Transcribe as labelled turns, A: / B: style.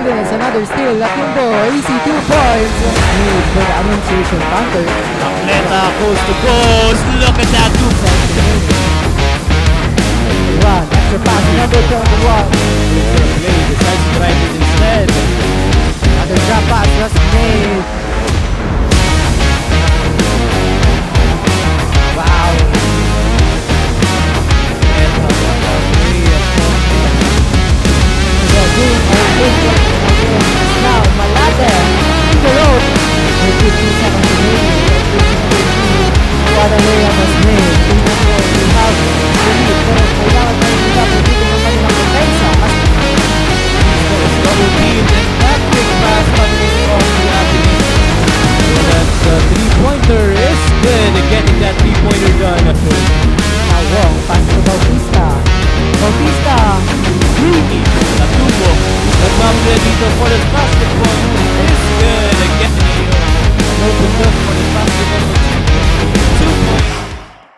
A: Holdings, another steal. Lakindo, easy 2 points. Need for the annunciation counter.
B: Atleta coast to coast. Look at that 2 points.
A: One extra pass, number 21.
B: Play decides to drive it instead.
A: Another drop pass was made. Wow. Now Malate in the road. With 15 seconds remaining. What a layup was made. We have the lead. Pero kailangan tayo nila pagiging ng kanilang defensa.
B: Double team and that big pass coming from the Athletes. So that 3-pointer is good. Getting that 3-pointer done.
A: Now Wong pass to Bautista. Bautista. 3.